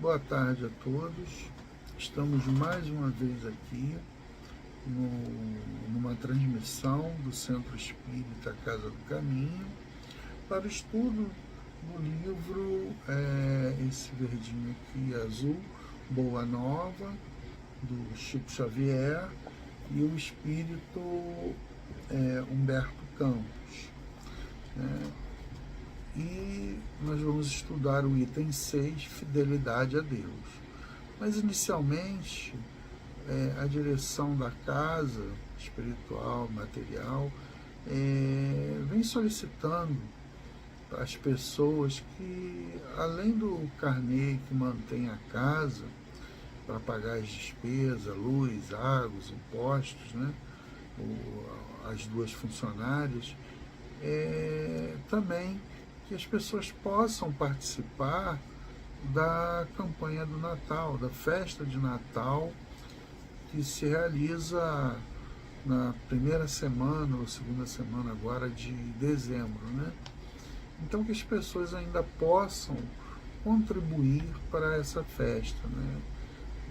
Boa tarde a todos. Estamos mais uma vez aqui numa transmissão do Centro Espírita Casa do Caminho para o estudo do livro, esse verdinho aqui azul, Boa Nova, do Chico Xavier, e o espírito Humberto Campos. E nós vamos estudar o item 6, Fidelidade a Deus. Mas inicialmente, a direção da casa espiritual, material, vem solicitando às pessoas que, além do carnê que mantém a casa para pagar as despesas, luz, água, impostos, né? As duas funcionárias, também que as pessoas possam participar da campanha do Natal, da festa de Natal, que se realiza na primeira semana ou segunda semana agora de dezembro, né? Então que as pessoas ainda possam contribuir para essa festa, né?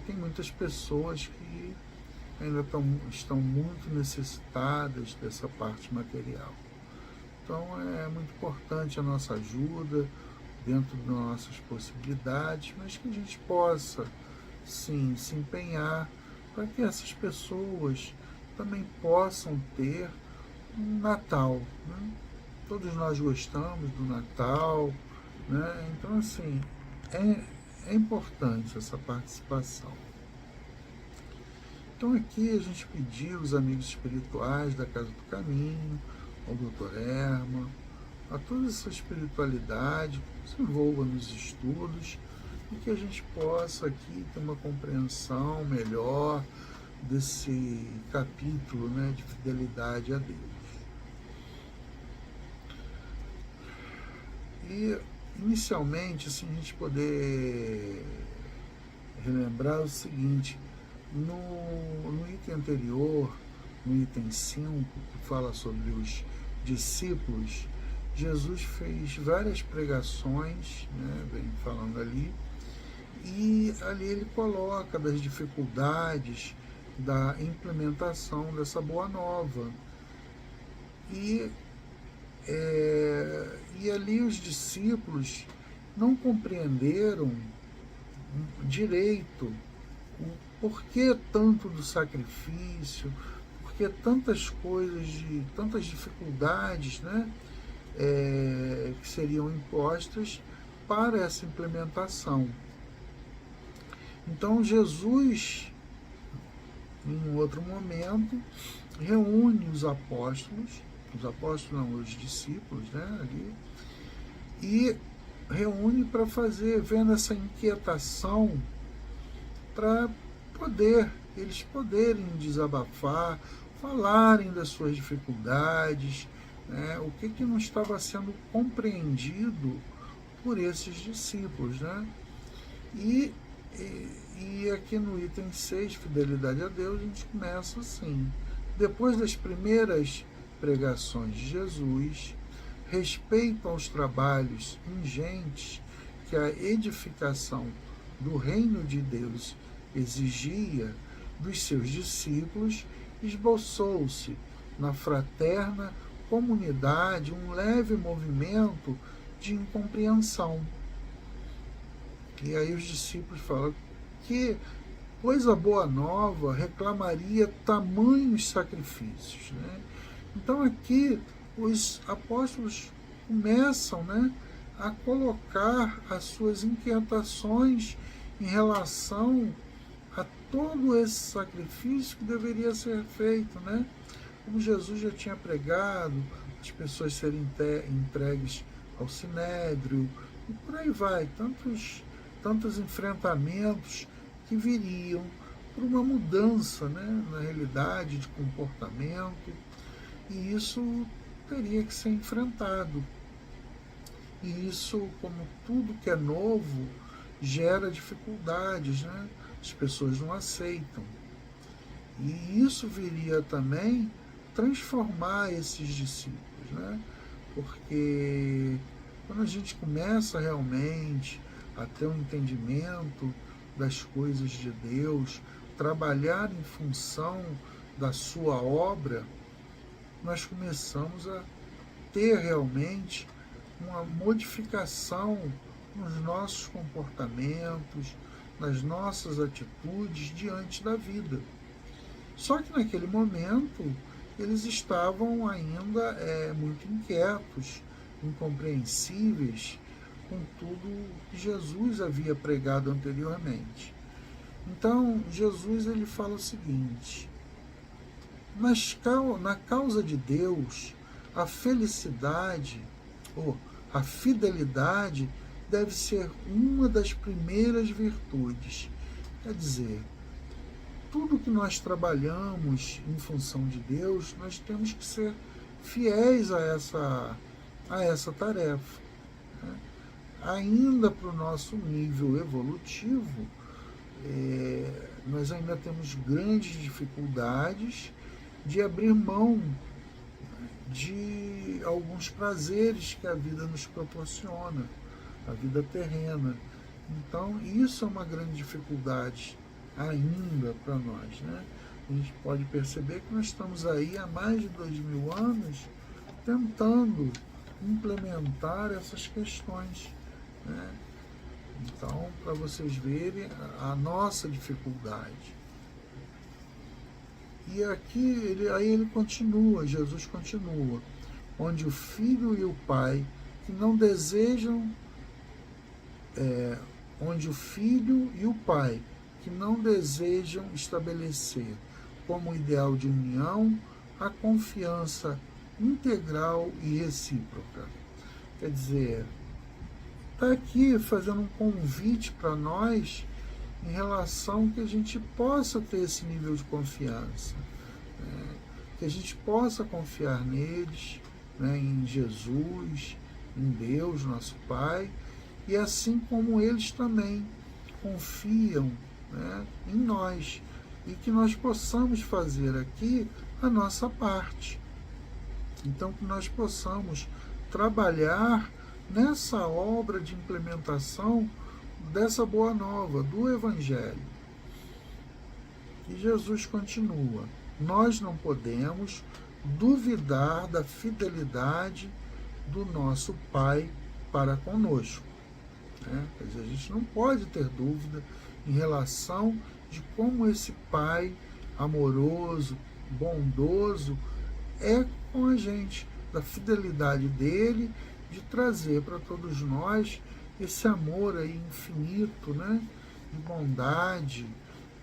Tem muitas pessoas que ainda estão muito necessitadas dessa parte material. Então é muito importante a nossa ajuda dentro das nossas possibilidades, mas que a gente possa, sim, se empenhar para que essas pessoas também possam ter um Natal, né? Todos nós gostamos do Natal, né? Então, assim, é importante essa participação. Então aqui a gente pediu os amigos espirituais da Casa do Caminho, ao Dr. Herman, a toda essa espiritualidade que se envolva nos estudos e que a gente possa aqui ter uma compreensão melhor desse capítulo, né, de fidelidade a Deus. E, inicialmente, assim, a gente poder relembrar o seguinte: no item anterior, no item 5, que fala sobre os discípulos, Jesus fez várias pregações, né, vem falando ali, e ali ele coloca das dificuldades da implementação dessa boa nova. E ali os discípulos não compreenderam direito o porquê tanto do sacrifício, porque tantas coisas, tantas dificuldades, né, que seriam impostas para essa implementação. Então Jesus, em um outro momento, reúne os apóstolos não, os discípulos, né, ali, e reúne para vendo essa inquietação, para eles poderem desabafar, falarem das suas dificuldades, né, o que não estava sendo compreendido por esses discípulos, né? E aqui no item 6, Fidelidade a Deus, a gente começa assim: depois das primeiras pregações de Jesus, respeito aos trabalhos ingentes que a edificação do reino de Deus exigia dos seus discípulos, esboçou-se na fraterna comunidade um leve movimento de incompreensão. E aí os discípulos falam que, pois a boa nova reclamaria tamanhos sacrifícios, né? Então aqui os apóstolos começam, né, a colocar as suas inquietações em relação a todo esse sacrifício que deveria ser feito, né? Como Jesus já tinha pregado, as pessoas serem entregues ao sinédrio, e por aí vai, tantos enfrentamentos que viriam por uma mudança, né, na realidade de comportamento, e isso teria que ser enfrentado. E isso, como tudo que é novo, gera dificuldades, né? As pessoas não aceitam. E isso viria também transformar esses discípulos, né? Porque quando a gente começa realmente a ter um entendimento das coisas de Deus, trabalhar em função da sua obra, nós começamos a ter realmente uma modificação nos nossos comportamentos, nas nossas atitudes diante da vida. Só que naquele momento eles estavam ainda muito inquietos, incompreensíveis com tudo que Jesus havia pregado anteriormente. Então Jesus ele fala o seguinte: na causa de Deus, a felicidade ou a fidelidade deve ser uma das primeiras virtudes. Quer dizer, tudo que nós trabalhamos em função de Deus, nós temos que ser fiéis a essa tarefa. Né? Ainda para o nosso nível evolutivo, nós ainda temos grandes dificuldades de abrir mão de alguns prazeres que a vida nos proporciona, a vida terrena. Então, isso é uma grande dificuldade ainda para nós, né? A gente pode perceber que nós estamos aí há mais de 2000 anos tentando implementar essas questões, né? Então, para vocês verem a nossa dificuldade. E aqui, aí ele continua, Jesus continua, onde o filho e o pai que não desejam, onde o filho e o pai que não desejam estabelecer como ideal de união a confiança integral e recíproca. Quer dizer, está aqui fazendo um convite para nós em relação que a gente possa ter esse nível de confiança, né? Que a gente possa confiar neles, né? Em Jesus, em Deus, nosso Pai, e assim como eles também confiam, né? Em nós, e que nós possamos fazer aqui a nossa parte. Então, que nós possamos trabalhar nessa obra de implementação dessa boa nova, do Evangelho. E Jesus continua: nós não podemos duvidar da fidelidade do nosso Pai para conosco. Né? Quer dizer, a gente não pode ter dúvida em relação de como esse Pai amoroso, bondoso, é com a gente, da fidelidade dele, de trazer para todos nós esse amor aí infinito, né? De bondade.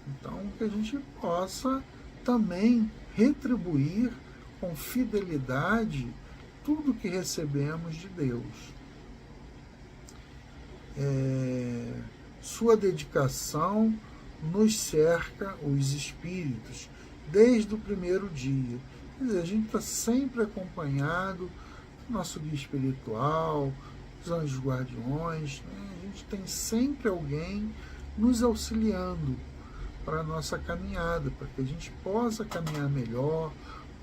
Então, que a gente possa também retribuir com fidelidade tudo que recebemos de Deus. Sua dedicação nos cerca os espíritos desde o primeiro dia. Quer dizer, a gente está sempre acompanhado do nosso guia espiritual, dos anjos guardiões, né? A gente tem sempre alguém nos auxiliando para a nossa caminhada, para que a gente possa caminhar melhor,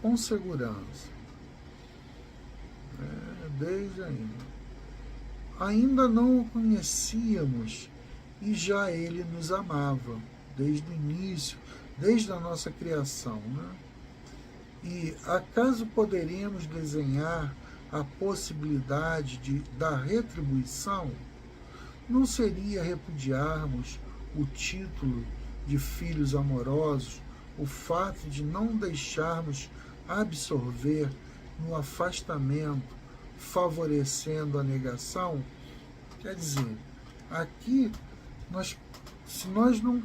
com segurança. Desde ainda não o conhecíamos e já ele nos amava, desde o início, desde a nossa criação, né? E acaso poderíamos desenhar a possibilidade da retribuição? Não seria repudiarmos o título de filhos amorosos o fato de não deixarmos absorver no afastamento, favorecendo a negação? Quer dizer, aqui, se nós não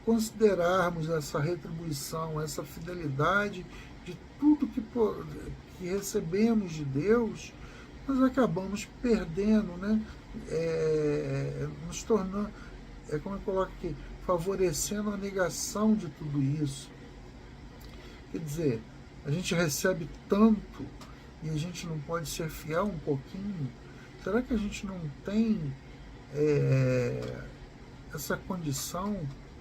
considerarmos essa retribuição, essa fidelidade de tudo que recebemos de Deus, nós acabamos perdendo, né? Nos tornando, como eu coloco aqui, favorecendo a negação de tudo isso. Quer dizer, a gente recebe tanto e a gente não pode ser fiel um pouquinho? Será que a gente não tem essa condição,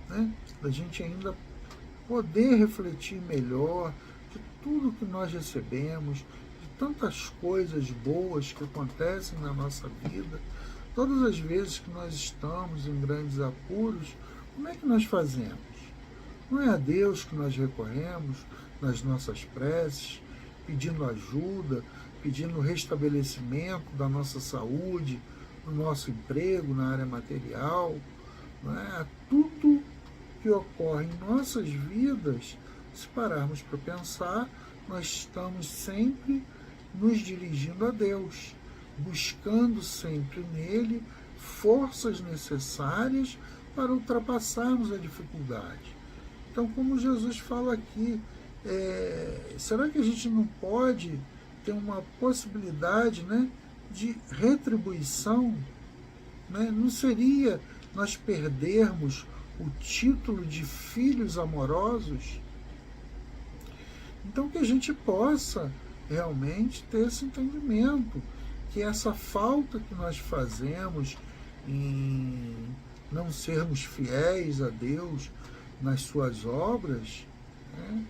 né, da gente ainda poder refletir melhor de tudo que nós recebemos, de tantas coisas boas que acontecem na nossa vida, Todas as vezes que nós estamos em grandes apuros, como é que nós fazemos? Não é a Deus que nós recorremos nas nossas preces, pedindo ajuda, pedindo restabelecimento da nossa saúde, do nosso emprego, na área material, não é? Tudo que ocorre em nossas vidas, se pararmos para pensar, nós estamos sempre nos dirigindo a Deus, buscando sempre nele forças necessárias para ultrapassarmos a dificuldade. Então, como Jesus fala aqui, será que a gente não pode ter uma possibilidade, né, de retribuição? Né? Não seria nós perdermos o título de filhos amorosos? Então, que a gente possa realmente ter esse entendimento, que essa falta que nós fazemos em não sermos fiéis a Deus nas suas obras, né,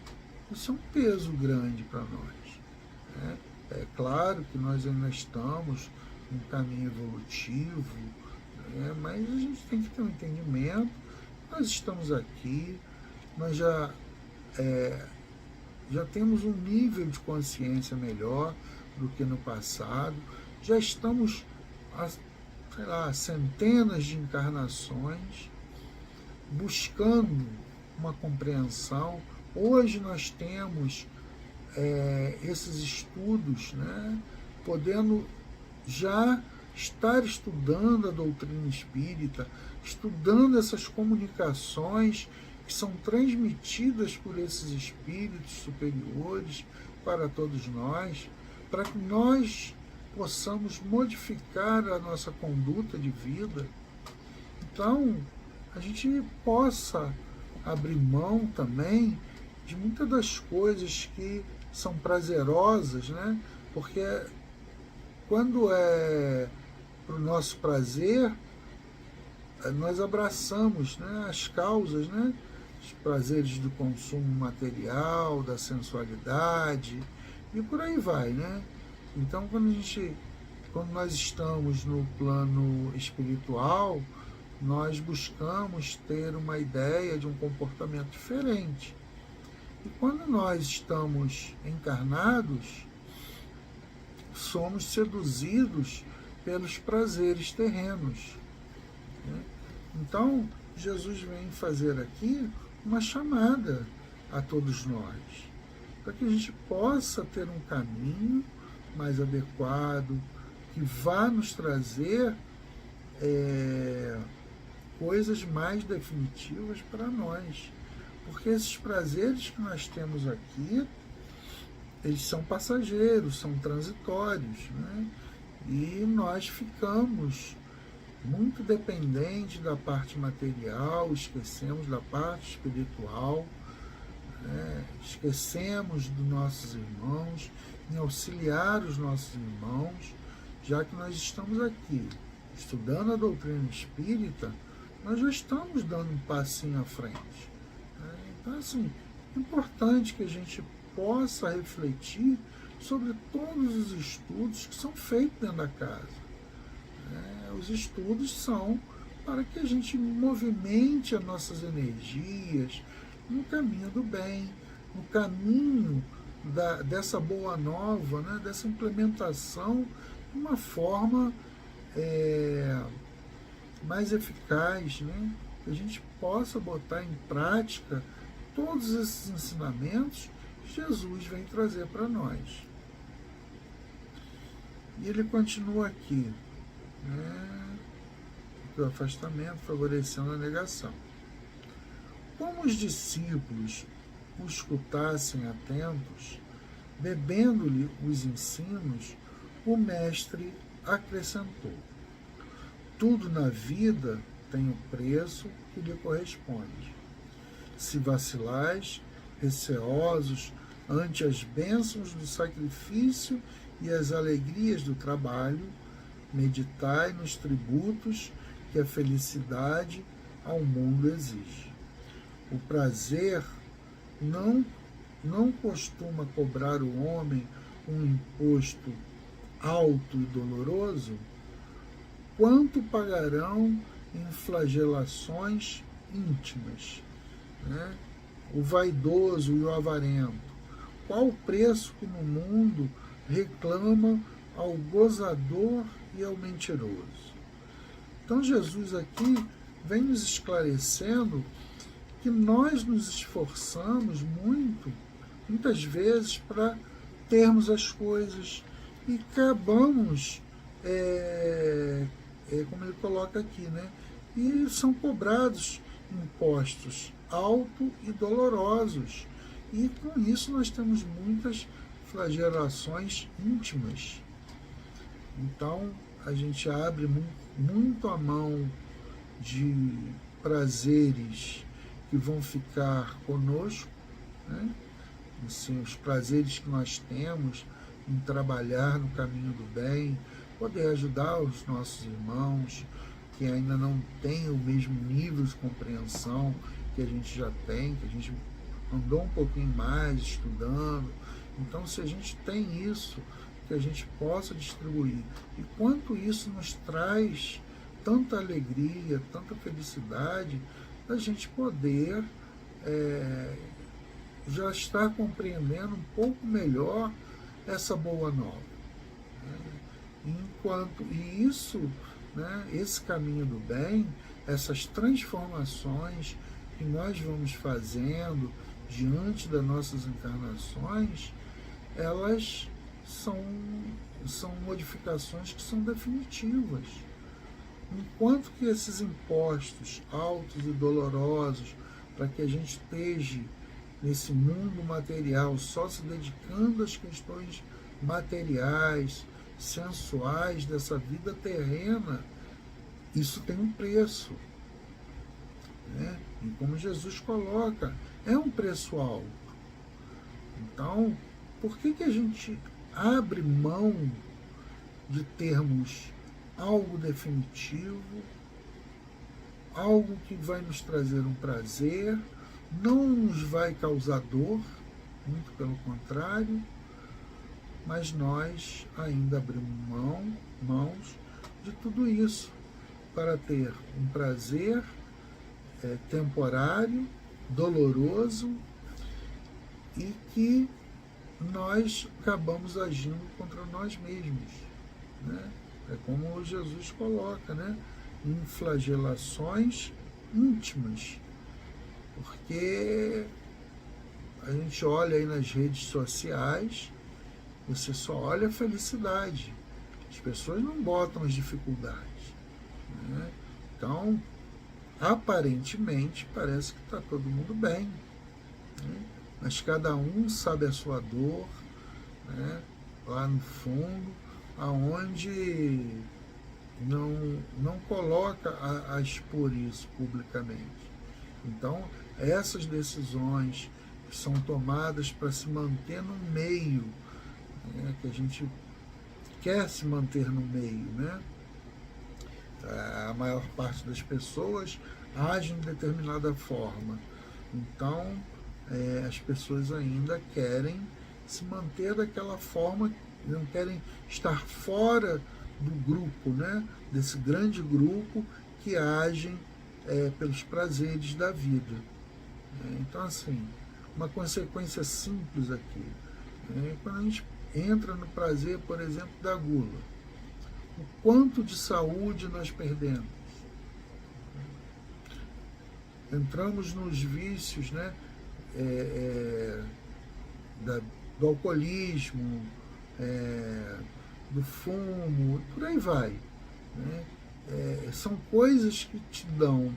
isso é um peso grande para nós. Né? É claro que nós ainda estamos num caminho evolutivo, né, mas a gente tem que ter um entendimento. Nós estamos aqui, nós já temos um nível de consciência melhor do que no passado, já estamos há centenas de encarnações buscando uma compreensão. Hoje nós temos esses estudos, né, podendo já estar estudando a doutrina espírita, estudando essas comunicações que são transmitidas por esses espíritos superiores para todos nós, para que nós possamos modificar a nossa conduta de vida. Então, a gente possa abrir mão também de muitas das coisas que são prazerosas, né? Porque quando é para o nosso prazer, nós abraçamos, né, as causas, né, os prazeres do consumo material, da sensualidade, e por aí vai, né? Então, quando nós estamos no plano espiritual, nós buscamos ter uma ideia de um comportamento diferente. E quando nós estamos encarnados, somos seduzidos pelos prazeres terrenos. Né? Então, Jesus vem fazer aqui uma chamada a todos nós, para que a gente possa ter um caminho mais adequado, que vá nos trazer coisas mais definitivas para nós. Porque esses prazeres que nós temos aqui, eles são passageiros, são transitórios, né? E nós ficamos muito dependentes da parte material, esquecemos da parte espiritual, né? Esquecemos dos nossos irmãos, em auxiliar os nossos irmãos, já que nós estamos aqui estudando a doutrina espírita, nós já estamos dando um passinho à frente. Né? Então, assim, é importante que a gente possa refletir sobre todos os estudos que são feitos dentro da casa. Os estudos são para que a gente movimente as nossas energias no caminho do bem, no caminho dessa boa nova, né, dessa implementação de uma forma mais eficaz, né, que a gente possa botar em prática todos esses ensinamentos que Jesus vem trazer para nós. E ele continua aqui, né, o afastamento favorecendo a negação. Como os discípulos o escutassem atentos, bebendo-lhe os ensinos, o mestre acrescentou: tudo na vida tem o preço que lhe corresponde. Se vacilais, receosos ante as bênçãos do sacrifício e as alegrias do trabalho, meditai nos tributos que a felicidade ao mundo exige. O prazer não costuma cobrar o homem um imposto alto e doloroso? quanto pagarão em flagelações íntimas, né? O vaidoso e o avarento, qual o preço que no mundo reclama ao gozador e ao mentiroso? Então Jesus aqui vem nos esclarecendo que nós nos esforçamos muitas vezes para termos as coisas e acabamos, como ele coloca aqui, né? E são cobrados impostos altos e dolorosos. E com isso nós temos muitas flagelações íntimas. Então a gente abre muito a mão de prazeres que vão ficar conosco, né? Assim, os prazeres que nós temos em trabalhar no caminho do bem, poder ajudar os nossos irmãos que ainda não têm o mesmo nível de compreensão que a gente já tem, que a gente andou um pouquinho mais estudando. Então, se a gente tem isso, que a gente possa distribuir. E quanto isso nos traz tanta alegria, tanta felicidade, da gente poder já estar compreendendo um pouco melhor essa boa nova. E isso, né, esse caminho do bem, essas transformações que nós vamos fazendo diante das nossas encarnações, elas são modificações que são definitivas. Enquanto que esses impostos altos e dolorosos, para que a gente esteja nesse mundo material só se dedicando às questões materiais, sensuais dessa vida terrena, isso tem um preço, né? E como Jesus coloca, é um preço alto. Então, por que a gente abre mão de termos algo definitivo, algo que vai nos trazer um prazer, não nos vai causar dor, muito pelo contrário, mas nós ainda abrimos mãos de tudo isso para ter um prazer temporário, doloroso, e que nós acabamos agindo contra nós mesmos, né? É como Jesus coloca, né? Em flagelações íntimas. Porque a gente olha aí nas redes sociais, você só olha a felicidade. As pessoas não botam as dificuldades, né? Então, aparentemente, parece que está todo mundo bem, né? Mas cada um sabe a sua dor, né? Lá no fundo, aonde não coloca a expor isso publicamente. Então, essas decisões que são tomadas para se manter no meio, né, que a gente quer se manter no meio, né? A maior parte das pessoas age de determinada forma. Então, as pessoas ainda querem se manter daquela forma, não querem estar fora do grupo, né? Desse grande grupo que agem pelos prazeres da vida. Então, assim, uma consequência simples aqui, quando a gente entra no prazer, por exemplo, da gula, o quanto de saúde nós perdemos. Entramos nos vícios, né? Do alcoolismo, do fumo, por aí vai, né? São coisas que te dão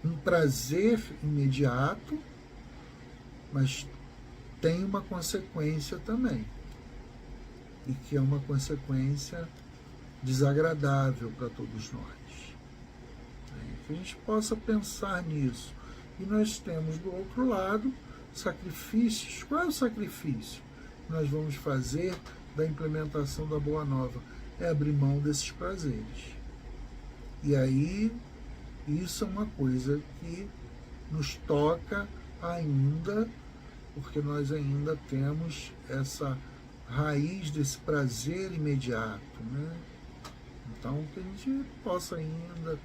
um prazer imediato, mas tem uma consequência também, e que é uma consequência desagradável para todos nós. Que a gente possa pensar nisso. E nós temos do outro lado sacrifícios. Qual é o sacrifício que nós vamos fazer da implementação da Boa Nova? É abrir mão desses prazeres. E aí, isso é uma coisa que nos toca ainda, porque nós ainda temos essa raiz desse prazer imediato, né? Então, que a gente possa ainda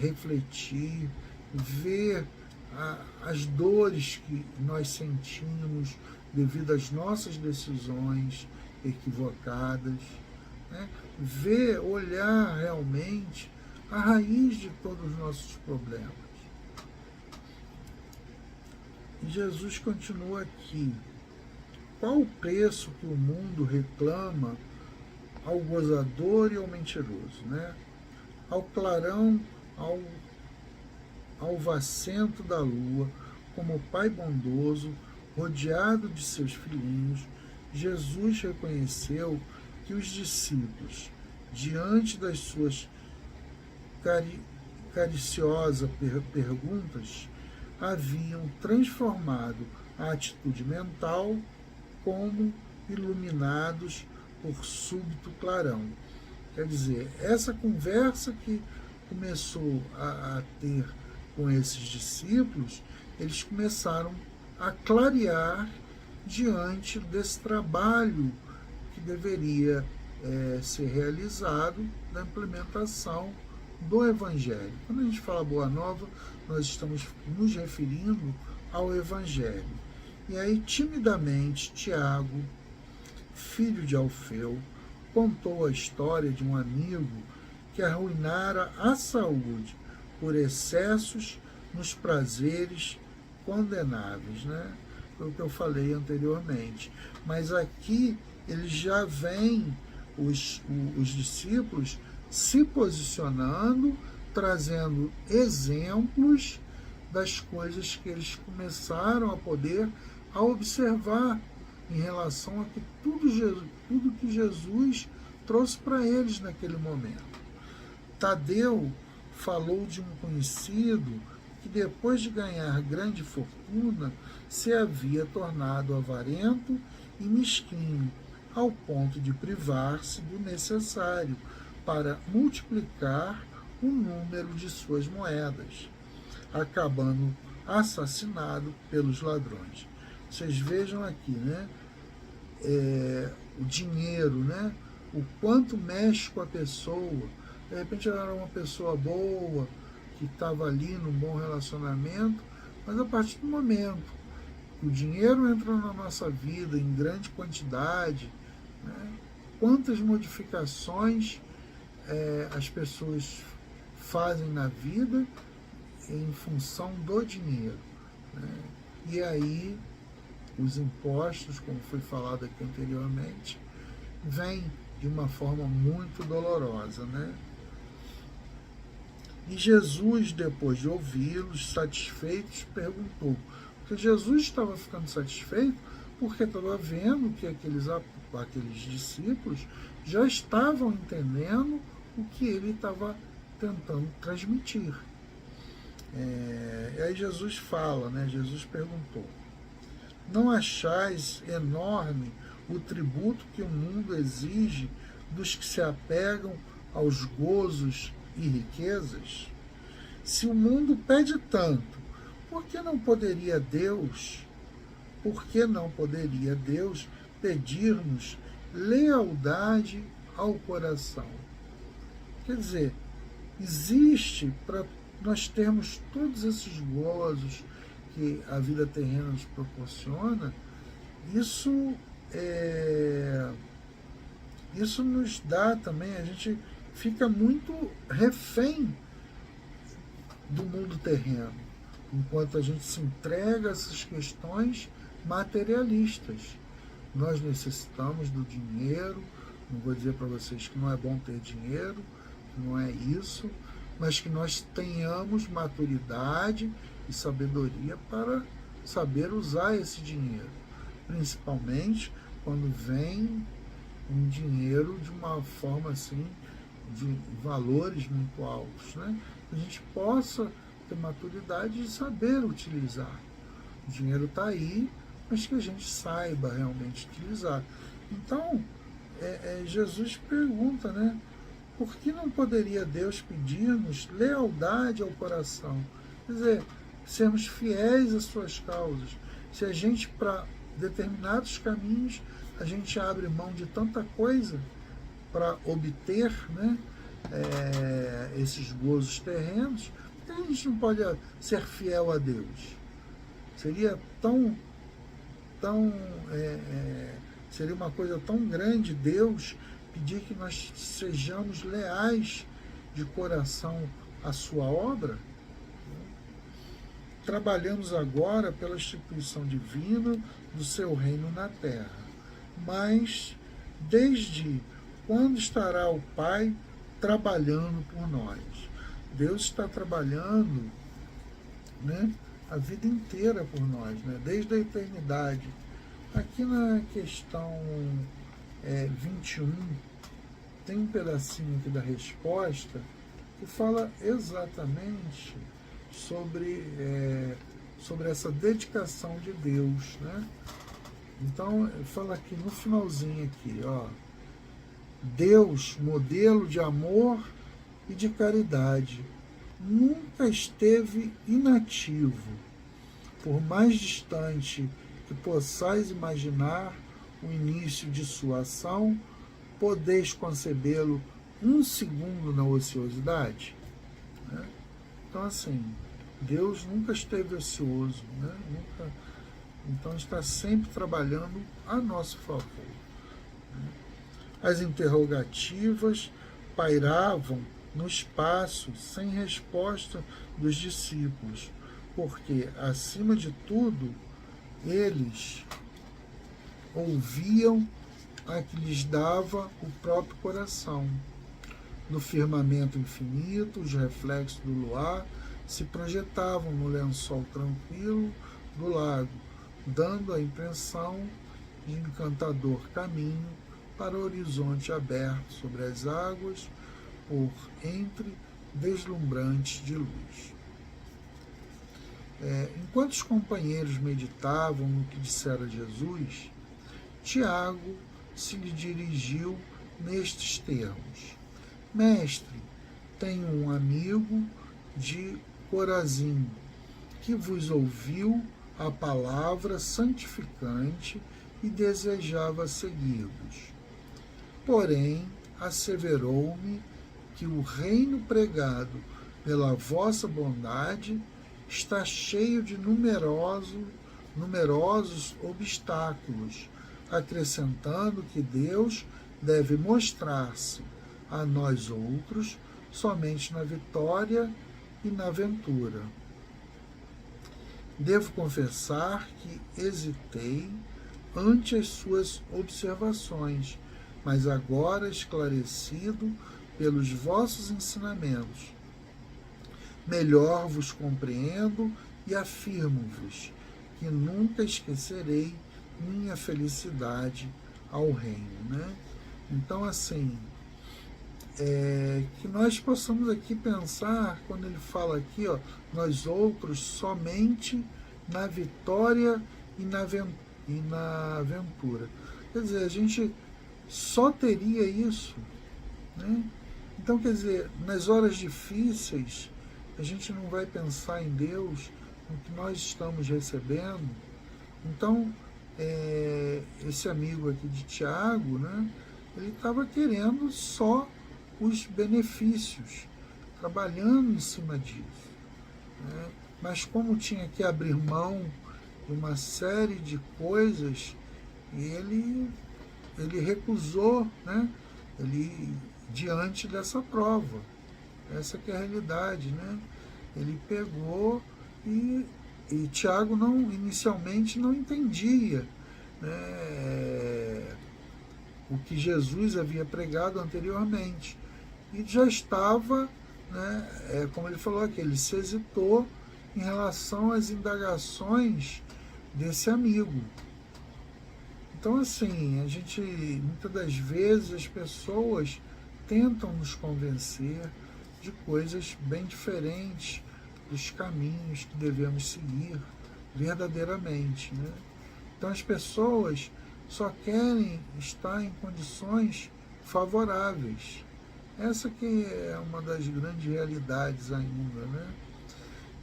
refletir, ver as dores que nós sentimos devido às nossas decisões equivocadas, né? Ver, olhar realmente a raiz de todos os nossos problemas. E Jesus continua aqui. Qual o preço que o mundo reclama ao gozador e ao mentiroso, né? Ao clarão, ao vacento da lua, como pai bondoso, rodeado de seus filhinhos, Jesus reconheceu que os discípulos, diante das suas cariciosas perguntas, haviam transformado a atitude mental como iluminados por súbito clarão. Quer dizer, essa conversa que começou a ter com esses discípulos, eles começaram a clarear diante desse trabalho que deveria ser realizado na implementação do Evangelho. Quando a gente fala Boa Nova, nós estamos nos referindo ao Evangelho. E aí, timidamente, Tiago, filho de Alfeu, contou a história de um amigo que arruinara a saúde por excessos nos prazeres condenáveis, né? Foi o que eu falei anteriormente. Mas aqui eles já vêm, os discípulos, se posicionando, trazendo exemplos das coisas que eles começaram a poder a observar em relação a que tudo que Jesus trouxe para eles naquele momento. Tadeu falou de um conhecido que depois de ganhar grande fortuna se havia tornado avarento e mesquinho, ao ponto de privar-se do necessário para multiplicar o número de suas moedas, acabando assassinado pelos ladrões. Vocês vejam aqui, né? O dinheiro, né? O quanto mexe com a pessoa. De repente ela era uma pessoa boa, que estava ali num bom relacionamento, mas a partir do momento que o dinheiro entra na nossa vida em grande quantidade, né? Quantas modificações as pessoas fazem na vida em função do dinheiro, né? E aí os impostos, como foi falado aqui anteriormente, vêm de uma forma muito dolorosa, né? E Jesus, depois de ouvi-los, satisfeitos, perguntou. Porque Jesus estava ficando satisfeito porque estava vendo que aqueles discípulos já estavam entendendo o que ele estava tentando transmitir. E aí Jesus fala, né? Jesus perguntou: não achais enorme o tributo que o mundo exige dos que se apegam aos gozos e riquezas? Se o mundo pede tanto, por que não poderia Deus pedir-nos lealdade ao coração? Quer dizer, existe, para nós termos todos esses gozos que a vida terrena nos proporciona, isso nos dá também, a gente fica muito refém do mundo terreno, enquanto a gente se entrega a essas questões materialistas. Nós necessitamos do dinheiro, não vou dizer para vocês que não é bom ter dinheiro, que não é isso, mas que nós tenhamos maturidade e sabedoria para saber usar esse dinheiro, principalmente quando vem um dinheiro de uma forma assim, de valores muito altos, né? Que a gente possa ter maturidade de saber utilizar. O dinheiro está aí, mas que a gente saiba realmente utilizar. Então, Jesus pergunta, né? Por que não poderia Deus pedir-nos lealdade ao coração? Quer dizer, sermos fiéis às suas causas. Se a gente, para determinados caminhos, a gente abre mão de tanta coisa para obter, né? esses gozos terrenos, então a gente não pode ser fiel a Deus. Seria seria uma coisa tão grande Deus pedir que nós sejamos leais de coração à sua obra. Trabalhamos agora pela instituição divina do seu reino na terra. Mas desde quando estará o Pai trabalhando por nós? Deus está trabalhando, né, a vida inteira por nós, né, desde a eternidade. Aqui na questão 21, tem um pedacinho aqui da resposta que fala exatamente sobre essa dedicação de Deus, né? Então, fala aqui no finalzinho aqui, ó, Deus, modelo de amor e de caridade, nunca esteve inativo. Por mais distante que possais imaginar o início de sua ação, podeis concebê-lo um segundo na ociosidade? Né? Então, assim, Deus nunca esteve ocioso, né? Nunca, então está sempre trabalhando a nosso favor. As interrogativas pairavam no espaço sem resposta dos discípulos, porque, acima de tudo, eles ouviam a que lhes dava o próprio coração. No firmamento infinito, os reflexos do luar se projetavam no lençol tranquilo do lago, dando a impressão de encantador caminho para o horizonte aberto sobre as águas, por entre deslumbrantes de luz. Enquanto os companheiros meditavam no que dissera Jesus, Tiago se lhe dirigiu nestes termos: Mestre, tenho um amigo de Corazim que vos ouviu a palavra santificante e desejava seguir-vos. Porém, asseverou-me que o reino pregado pela vossa bondade está cheio de numerosos obstáculos, acrescentando que Deus deve mostrar-se a nós outros somente na vitória e na ventura. Devo confessar que hesitei ante as suas observações, mas agora esclarecido pelos vossos ensinamentos, melhor vos compreendo e afirmo-vos que nunca esquecerei minha felicidade ao reino, né? Então, assim, que nós possamos aqui pensar, quando ele fala aqui, ó, nós outros somente na vitória e na aventura. Quer dizer, a gente só teria isso, né? Então, quer dizer, nas horas difíceis, a gente não vai pensar em Deus, no que nós estamos recebendo. Então, esse amigo aqui de Tiago, né, ele estava querendo só os benefícios, trabalhando em cima disso, né? Mas como tinha que abrir mão de uma série de coisas, ele recusou, né? Ele, diante dessa prova, essa que é a realidade, né? Ele pegou e Tiago inicialmente não entendia, né, o que Jesus havia pregado anteriormente. E já estava, né, como ele falou aqui, ele se hesitou em relação às indagações desse amigo. Então, assim, muitas das vezes as pessoas tentam nos convencer de coisas bem diferentes dos caminhos que devemos seguir verdadeiramente, né? Então, as pessoas só querem estar em condições favoráveis. Essa que é uma das grandes realidades ainda, né?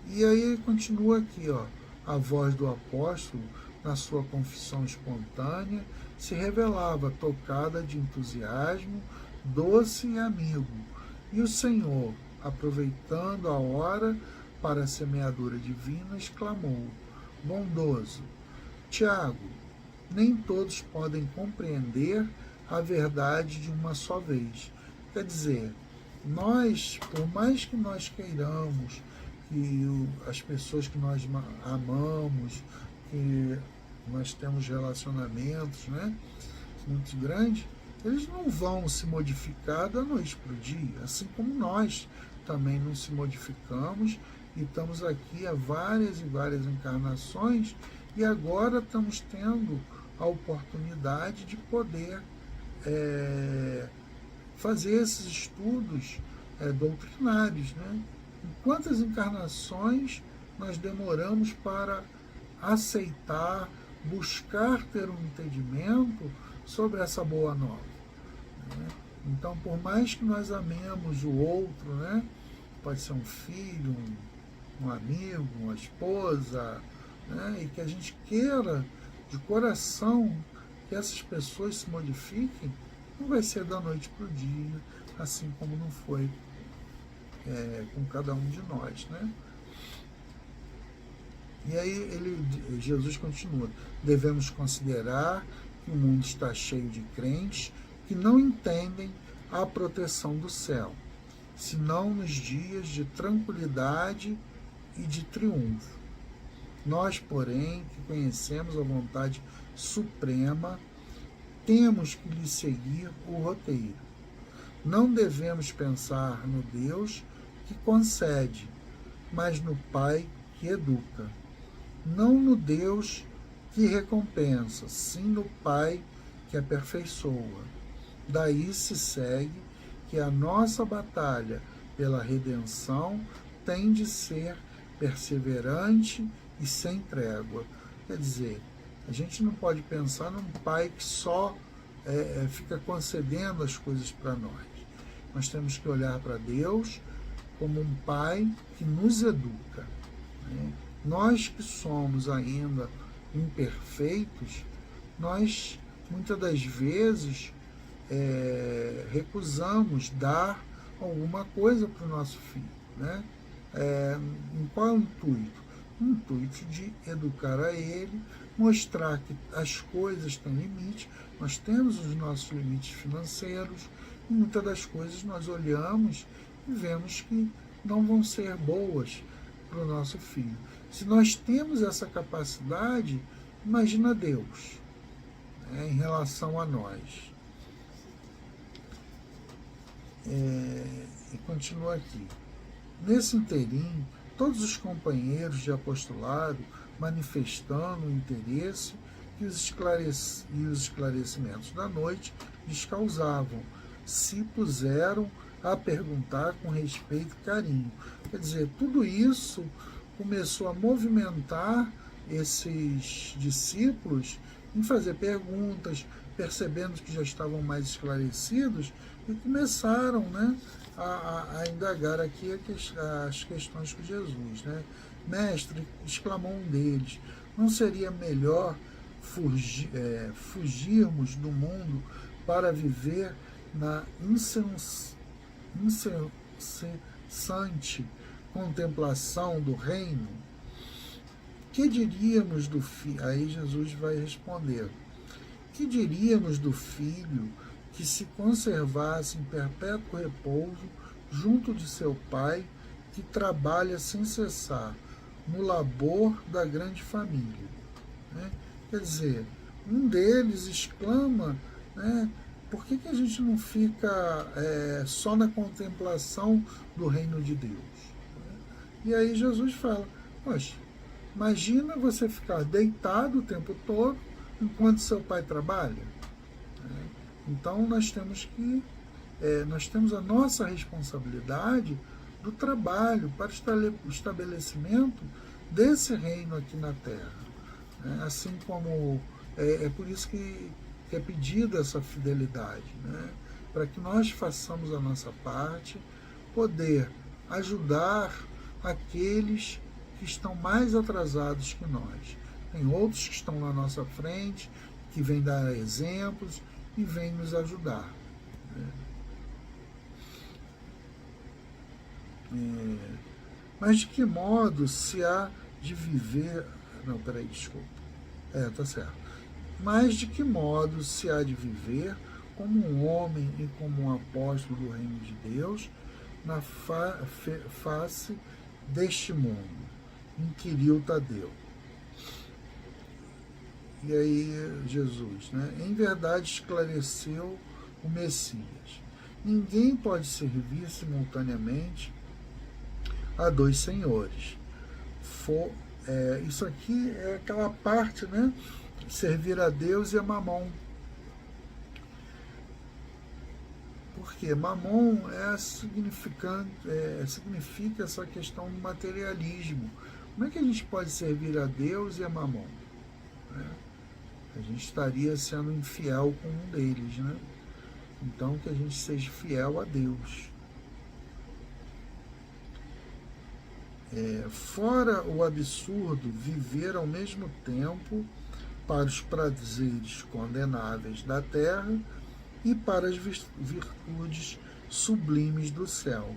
E aí continua aqui, ó, a voz do apóstolo, na sua confissão espontânea, se revelava tocada de entusiasmo, doce e amigo, E o Senhor, aproveitando a hora para a semeadura divina, exclamou: bondoso, Tiago, nem todos podem compreender a verdade de uma só vez. Quer dizer, nós, por mais que nós queiramos que as pessoas que nós amamos, que nós temos relacionamentos, né, muito grandes, eles não vão se modificar da noite para o dia, assim como nós também não se modificamos e estamos aqui há várias e várias encarnações e agora estamos tendo a oportunidade de poder fazer esses estudos doutrinários, né? Em quantas encarnações nós demoramos para aceitar, buscar ter um entendimento sobre essa boa nova, né? Então, por mais que nós amemos o outro, né? Pode ser um filho, um amigo, uma esposa, né? E que a gente queira de coração que essas pessoas se modifiquem, não vai ser da noite para o dia, assim como não foi com cada um de nós, né? E aí Jesus continua: devemos considerar que o mundo está cheio de crentes que não entendem a proteção do céu, senão nos dias de tranquilidade e de triunfo. Nós, porém, que conhecemos a vontade suprema, temos que lhe seguir o roteiro. Não devemos pensar no Deus que concede, mas no Pai que educa. Não no Deus que recompensa, sim no Pai que aperfeiçoa. Daí se segue que a nossa batalha pela redenção tem de ser perseverante e sem trégua. Quer dizer, a gente não pode pensar num Pai que só fica concedendo as coisas para nós. Nós temos que olhar para Deus como um Pai que nos educa, né? Nós que somos ainda imperfeitos, nós muitas das vezes recusamos dar alguma coisa para o nosso filho, né? Em qual é o intuito? O intuito de educar a ele, mostrar que as coisas têm limite, nós temos os nossos limites financeiros, e muitas das coisas nós olhamos e vemos que não vão ser boas para o nosso filho. Se nós temos essa capacidade, imagina Deus, né, em relação a nós. E continua aqui. Nesse interim, todos os companheiros de apostolado, manifestando o interesse que os esclarecimentos da noite lhes causavam, se puseram a perguntar com respeito e carinho. Quer dizer, tudo isso começou a movimentar esses discípulos em fazer perguntas, percebendo que já estavam mais esclarecidos, e começaram, né, a indagar aqui as questões com Jesus, né? Mestre, exclamou um deles, não seria melhor fugirmos do mundo para viver na incessante contemplação do reino? Que diríamos do filho? Aí Jesus vai responder: que diríamos do filho que se conservasse em perpétuo repouso junto de seu pai, que trabalha sem cessar no labor da grande família, né? Quer dizer, um deles exclama, né, por que a gente não fica só na contemplação do reino de Deus? E aí Jesus fala: poxa, imagina você ficar deitado o tempo todo enquanto seu pai trabalha. Então nós temos a nossa responsabilidade do trabalho para o estabelecimento desse reino aqui na Terra. Assim como é por isso que é pedida essa fidelidade, né? Para que nós façamos a nossa parte, poder ajudar aqueles que estão mais atrasados que nós. Tem outros que estão na nossa frente, que vêm dar exemplos e vêm nos ajudar, né? Mas de que modo se há de viver... Não, peraí, desculpa. Tá certo. Mas de que modo se há de viver como um homem e como um apóstolo do reino de Deus na face deste mundo? Inquiriu Tadeu. E aí Jesus, né? Em verdade esclareceu o Messias. Ninguém pode servir simultaneamente a dois senhores. Isso aqui é aquela parte, né? Servir a Deus e a Mamon. Porque Mamon significa essa questão do materialismo. Como é que a gente pode servir a Deus e a Mamon? A gente estaria sendo infiel com um deles, né? Então, que a gente seja fiel a Deus. Fora o absurdo, viver ao mesmo tempo para os prazeres condenáveis da terra e para as virtudes sublimes do céu.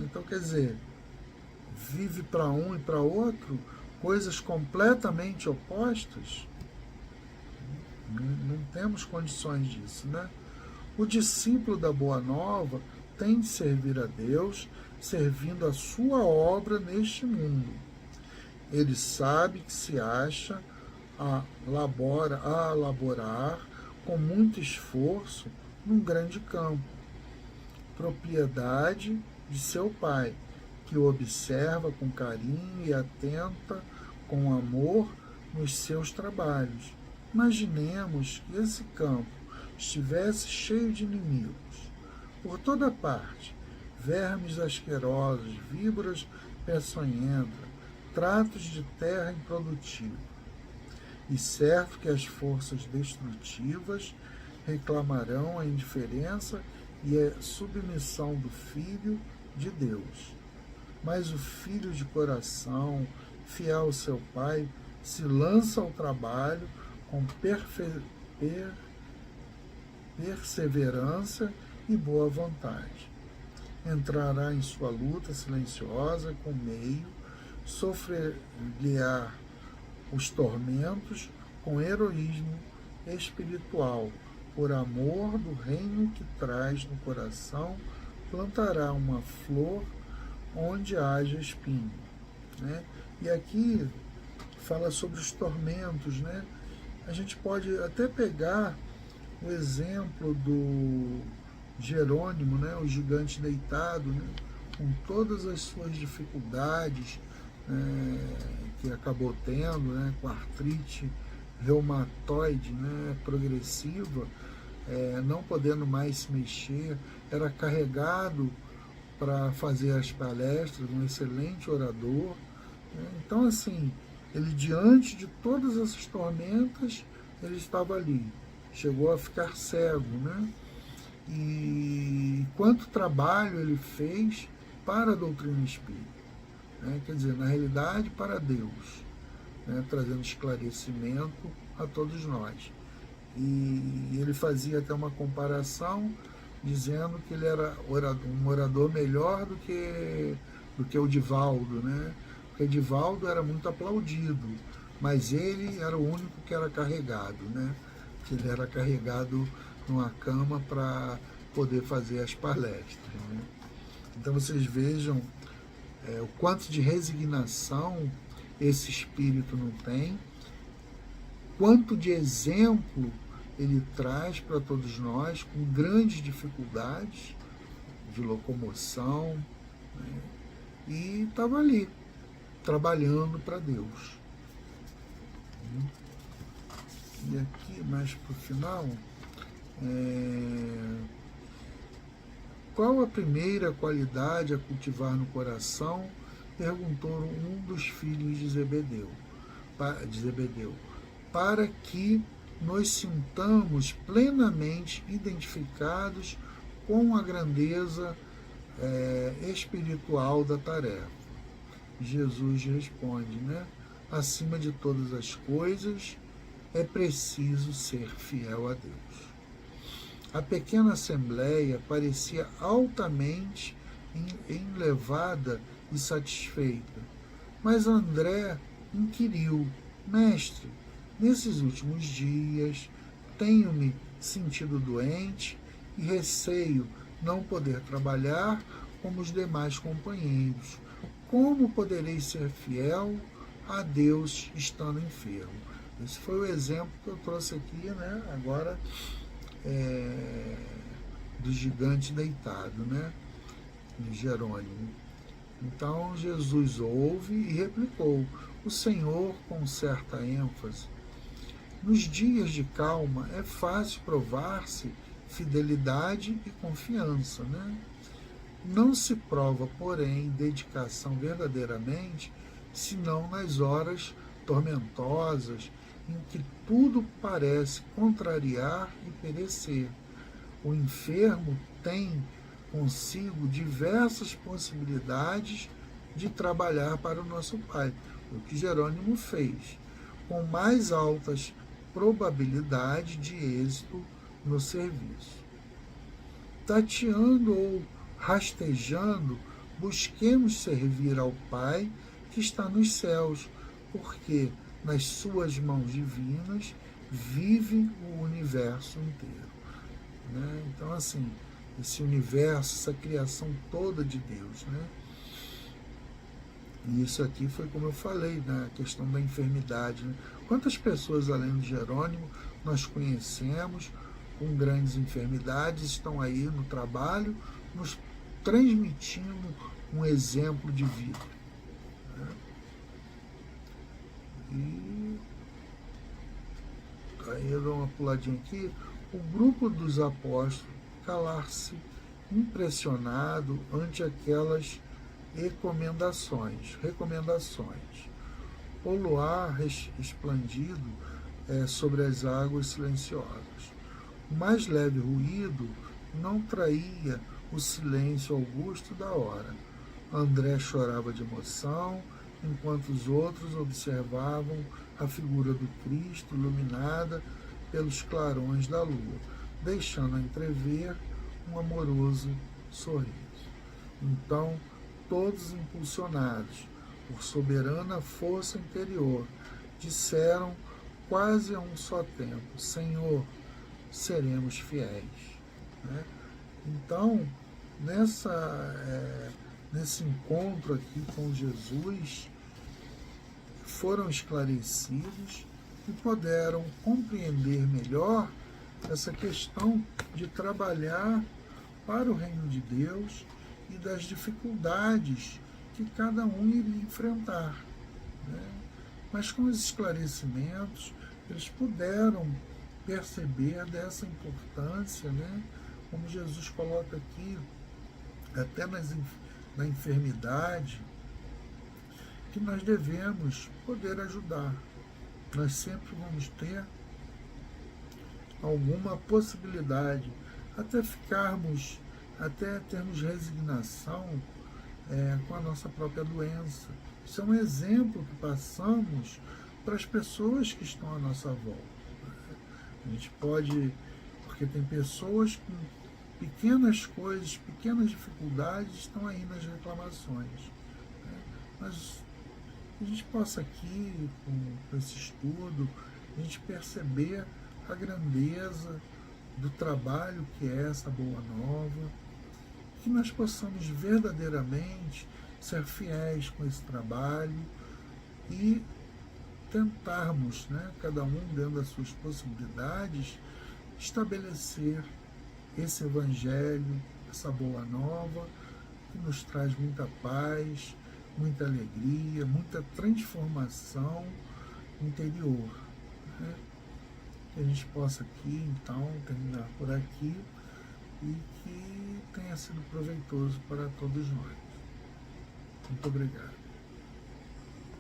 Então, quer dizer, vive para um e para outro coisas completamente opostas. Não temos condições disso, né? O discípulo da Boa Nova tem de servir a Deus, servindo a sua obra neste mundo. Ele sabe que se acha a laborar com muito esforço num grande campo, propriedade de seu pai, que o observa com carinho e atenta com amor nos seus trabalhos. Imaginemos que esse campo estivesse cheio de inimigos. Por toda parte, vermes asquerosos, víboras peçonhentas, tratos de terra improdutiva. E certo que as forças destrutivas reclamarão a indiferença e a submissão do Filho de Deus. Mas o filho de coração, fiel ao seu pai, se lança ao trabalho com perseverança e boa vontade. Entrará em sua luta silenciosa com meio, sofrer-lhe-á os tormentos com heroísmo espiritual, por amor do reino que traz no coração, plantará uma flor onde haja espinho. Né? E aqui fala sobre os tormentos, né? A gente pode até pegar o exemplo do Jerônimo, né? O gigante deitado, né? Com todas as suas dificuldades que acabou tendo, né? Com artrite reumatoide, né? Progressiva, não podendo mais se mexer, era carregado para fazer as palestras, um excelente orador. Então, assim, ele, diante de todas essas tormentas, ele estava ali. Chegou a ficar cego, né? E quanto trabalho ele fez para a doutrina espírita. Né? Quer dizer, na realidade, para Deus, né? Trazendo esclarecimento a todos nós. E ele fazia até uma comparação, dizendo que ele era um orador melhor do que o Divaldo, né? Porque Divaldo era muito aplaudido, mas ele era o único que era carregado, né? Que ele era carregado numa cama para poder fazer as palestras, né? Então vocês vejam o quanto de resignação esse espírito não tem, quanto de exemplo ele traz para todos nós, com grandes dificuldades de locomoção, né? E estava ali, trabalhando para Deus. E aqui, mais para o final, qual a primeira qualidade a cultivar no coração? Perguntou um dos filhos de Zebedeu, para que nos sintamos plenamente identificados com a grandeza espiritual da tarefa. Jesus responde, né? Acima de todas as coisas, é preciso ser fiel a Deus. A pequena assembleia parecia altamente enlevada e satisfeita. Mas André inquiriu: Mestre, nesses últimos dias tenho-me sentido doente e receio não poder trabalhar como os demais companheiros. Como poderei ser fiel a Deus estando enfermo? Esse foi o exemplo que eu trouxe aqui, né? Agora, do gigante deitado, né? De Jerônimo. Então Jesus ouve e replicou: o Senhor, com certa ênfase: nos dias de calma é fácil provar-se fidelidade e confiança, né? Não se prova, porém, dedicação verdadeiramente, senão nas horas tormentosas, em que tudo parece contrariar e perecer. O enfermo tem consigo diversas possibilidades de trabalhar para o nosso Pai, o que Jerônimo fez, com mais altas probabilidades de êxito no serviço. Tateando ou rastejando, busquemos servir ao Pai que está nos céus, porque nas suas mãos divinas vive o universo inteiro. Né? Então, assim, esse universo, essa criação toda de Deus. Né? E isso aqui foi como eu falei, na questão da enfermidade. Né? Quantas pessoas, além de Jerônimo, nós conhecemos com grandes enfermidades, estão aí no trabalho, nos transmitindo um exemplo de vida. Né? E aí eu dou uma puladinha aqui. O grupo dos apóstolos calar-se impressionado ante aquelas recomendações. O luar esplandido sobre as águas silenciosas. O mais leve ruído não traía o silêncio augusto da hora. André chorava de emoção, enquanto os outros observavam a figura do Cristo iluminada pelos clarões da lua, deixando entrever um amoroso sorriso. Então, todos impulsionados por soberana força interior, disseram quase a um só tempo: Senhor, seremos fiéis. Né? Então, nesse encontro aqui com Jesus, foram esclarecidos e puderam compreender melhor essa questão de trabalhar para o reino de Deus e das dificuldades que cada um iria enfrentar. Né? Mas com os esclarecimentos, eles puderam perceber dessa importância, né? Como Jesus coloca aqui, até na enfermidade, que nós devemos poder ajudar. Nós sempre vamos ter alguma possibilidade, até termos resignação com a nossa própria doença. Isso é um exemplo que passamos para as pessoas que estão à nossa volta. A gente pode, porque tem pessoas com pequenas coisas, pequenas dificuldades, estão aí nas reclamações. Mas a gente possa aqui, com esse estudo, a gente perceber a grandeza do trabalho que é essa Boa Nova, que nós possamos verdadeiramente ser fiéis com esse trabalho e tentarmos, né, cada um dentro das suas possibilidades, estabelecer esse Evangelho, essa Boa Nova, que nos traz muita paz, muita alegria, muita transformação interior. Né? Que a gente possa aqui, então, terminar por aqui e que tenha sido proveitoso para todos nós. Muito obrigado.